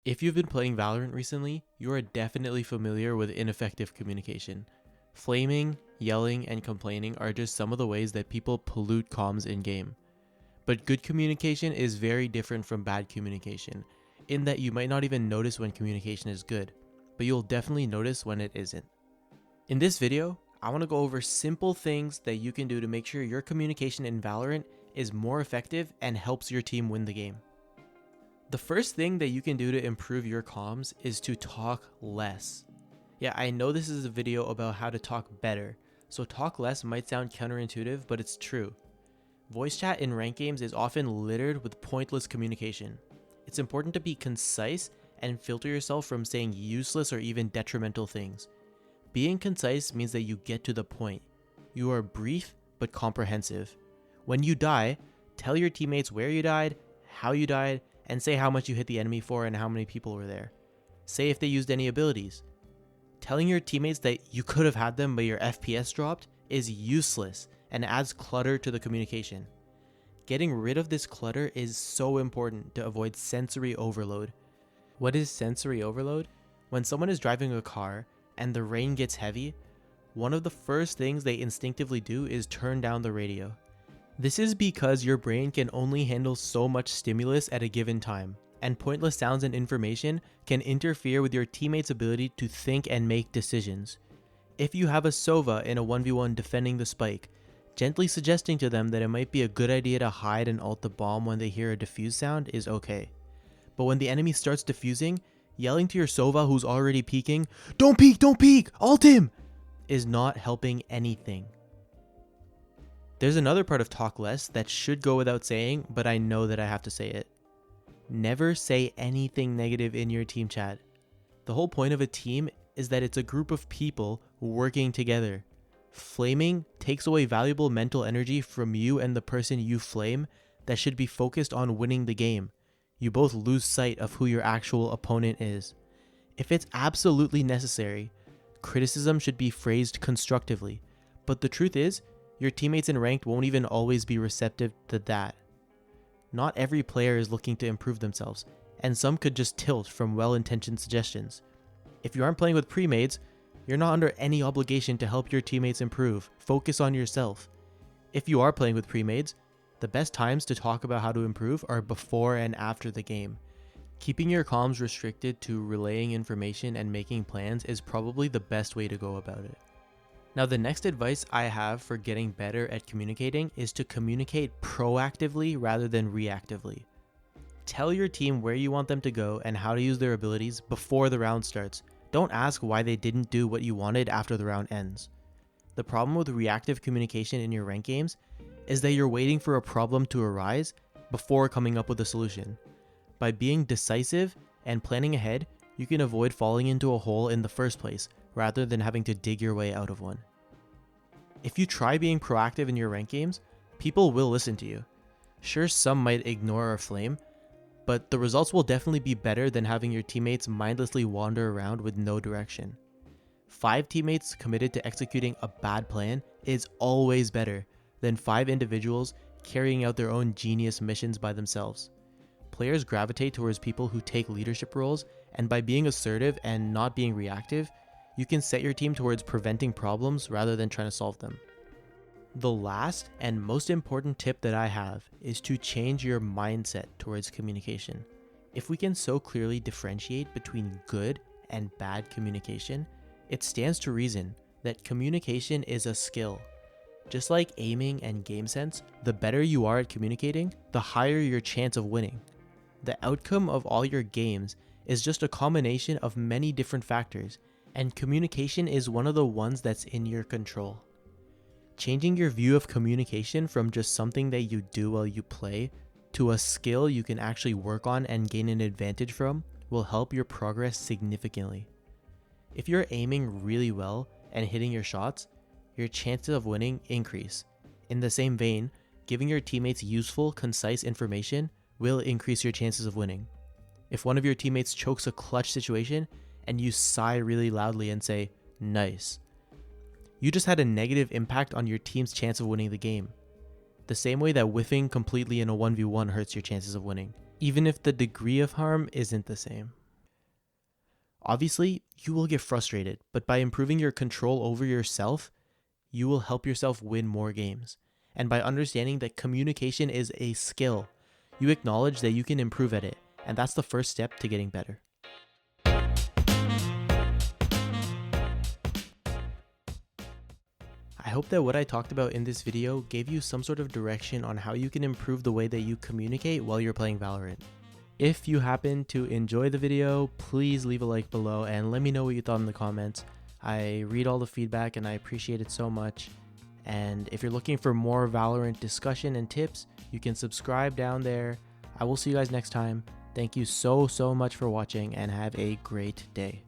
If you've been playing Valorant recently, you are definitely familiar with ineffective communication. Flaming, yelling, and complaining are just some of the ways that people pollute comms in-game. But good communication is very different from bad communication, in that you might not even notice when communication is good, but you'll definitely notice when it isn't. In this video, I want to go over simple things that you can do to make sure your communication in Valorant is more effective and helps your team win the game. The first thing that you can do to improve your comms is to talk less. Yeah, I know this is a video about how to talk better, so talk less might sound counterintuitive, but it's true. Voice chat in ranked games is often littered with pointless communication. It's important to be concise and filter yourself from saying useless or even detrimental things. Being concise means that you get to the point. You are brief but comprehensive. When you die, tell your teammates where you died, how you died, and say how much you hit the enemy for and how many people were there. Say if they used any abilities. Telling your teammates that you could have had them but your FPS dropped is useless and adds clutter to the communication. Getting rid of this clutter is so important to avoid sensory overload. What is sensory overload? When someone is driving a car and the rain gets heavy, one of the first things they instinctively do is turn down the radio. This is because your brain can only handle so much stimulus at a given time, and pointless sounds and information can interfere with your teammates' ability to think and make decisions. If you have a Sova in a 1v1 defending the spike, gently suggesting to them that it might be a good idea to hide and ult the bomb when they hear a defuse sound is okay. But when the enemy starts defusing, yelling to your Sova who's already peeking, "Don't peek, ult him!" is not helping anything. There's another part of talk less that should go without saying, but I know that I have to say it. Never say anything negative in your team chat. The whole point of a team is that it's a group of people working together. Flaming takes away valuable mental energy from you and the person you flame that should be focused on winning the game. You both lose sight of who your actual opponent is. If it's absolutely necessary, criticism should be phrased constructively, but the truth is, your teammates in ranked won't even always be receptive to that. Not every player is looking to improve themselves, and some could just tilt from well-intentioned suggestions. If you aren't playing with pre-mades, you're not under any obligation to help your teammates improve. Focus on yourself. If you are playing with pre-mades, the best times to talk about how to improve are before and after the game. Keeping your comms restricted to relaying information and making plans is probably the best way to go about it. Now, the next advice I have for getting better at communicating is to communicate proactively rather than reactively. Tell your team where you want them to go and how to use their abilities before the round starts. Don't ask why they didn't do what you wanted after the round ends. The problem with reactive communication in your ranked games is that you're waiting for a problem to arise before coming up with a solution. By being decisive and planning ahead, you can avoid falling into a hole in the first place, rather than having to dig your way out of one. If you try being proactive in your ranked games, people will listen to you. Sure, some might ignore or flame, but the results will definitely be better than having your teammates mindlessly wander around with no direction. 5 teammates committed to executing a bad plan is always better than 5 individuals carrying out their own genius missions by themselves. Players gravitate towards people who take leadership roles, and by being assertive and not being reactive, you can set your team towards preventing problems rather than trying to solve them. The last and most important tip that I have is to change your mindset towards communication. If we can so clearly differentiate between good and bad communication, it stands to reason that communication is a skill. Just like aiming and game sense, the better you are at communicating, the higher your chance of winning. The outcome of all your games is just a combination of many different factors, and communication is one of the ones that's in your control. Changing your view of communication from just something that you do while you play to a skill you can actually work on and gain an advantage from will help your progress significantly. If you're aiming really well and hitting your shots, your chances of winning increase. In the same vein, giving your teammates useful, concise information will increase your chances of winning. If one of your teammates chokes a clutch situation and you sigh really loudly and say, "Nice," you just had a negative impact on your team's chance of winning the game. The same way that whiffing completely in a 1v1 hurts your chances of winning, even if the degree of harm isn't the same. Obviously, you will get frustrated, but by improving your control over yourself, you will help yourself win more games. And by understanding that communication is a skill, you acknowledge that you can improve at it, and that's the first step to getting better. I hope that what I talked about in this video gave you some sort of direction on how you can improve the way that you communicate while you're playing Valorant. If you happen to enjoy the video, please leave a like below and let me know what you thought in the comments. I read all the feedback and I appreciate it so much. And if you're looking for more Valorant discussion and tips, you can subscribe down there. I will see you guys next time. Thank you so much for watching and have a great day.